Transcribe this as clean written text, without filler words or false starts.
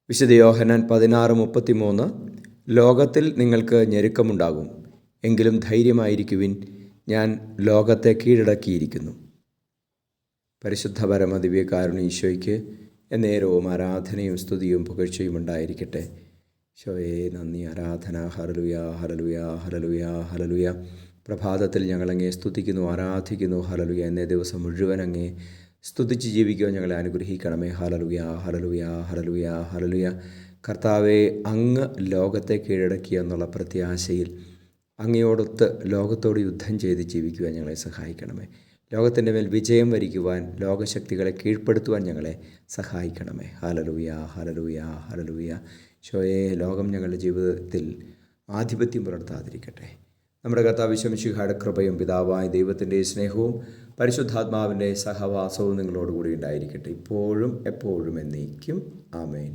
വിശുദ്ധ യോഹന്നാൻ 16:33 ലോകത്തിൽ നിങ്ങൾക്ക് ഞെരുക്കമുണ്ടാകും, എങ്കിലും ധൈര്യമായിരിക്കുവിൻ, ഞാൻ ലോകത്തെ കീഴടക്കിയിരിക്കുന്നു. പരിശുദ്ധ പരമ ദിവ്യകാരുണ്യ ഈശോയ്ക്ക് എന്നേരവും ആരാധനയും സ്തുതിയും പുകഴ്ചയും ഉണ്ടായിരിക്കട്ടെ. ഈശോയെ നന്ദി, ആരാധന. Hallelujah, hallelujah, hallelujah, hallelujah. പ്രഭാതത്തിൽ ഞങ്ങളങ്ങേ സ്തുതിക്കുന്നു, ആരാധിക്കുന്നു. ഹല്ലേലൂയ. എന്നേ ദിവസം മുഴുവൻ അങ്ങേ സ്തുതിച്ച് ജീവിക്കുവാൻ ഞങ്ങളെ അനുഗ്രഹിക്കണമേ. Hallelujah, hallelujah, hallelujah, hallelujah. കർത്താവെ, അങ്ങ് ലോകത്തെ കീഴടക്കി എന്നുള്ള പ്രത്യാശയിൽ അങ്ങയോടൊത്ത് ലോകത്തോട് യുദ്ധം ചെയ്ത് ജീവിക്കുവാൻ ഞങ്ങളെ സഹായിക്കണമേ. ലോകത്തിൻ്റെ മേൽ വിജയം വരിക്കുവാൻ, ലോകശക്തികളെ കീഴ്പ്പെടുത്തുവാൻ ഞങ്ങളെ സഹായിക്കണമേ. Hallelujah, hallelujah, hallelujah. ഈശോയെ, ലോകം ഞങ്ങളുടെ ജീവിതത്തിൽ ആധിപത്യം പുലർത്താതിരിക്കട്ടെ. നമ്മുടെ കർത്താവ് ഈശോ മിശിഹായുടെ കൃപയും പിതാവായ ദൈവത്തിൻ്റെ സ്നേഹവും പരിശുദ്ധാത്മാവിൻ്റെ സഹവാസവും നിങ്ങളോടുകൂടി ഉണ്ടായിരിക്കട്ടെ, ഇപ്പോഴും എപ്പോഴും എന്നേക്കും. ആമേൻ.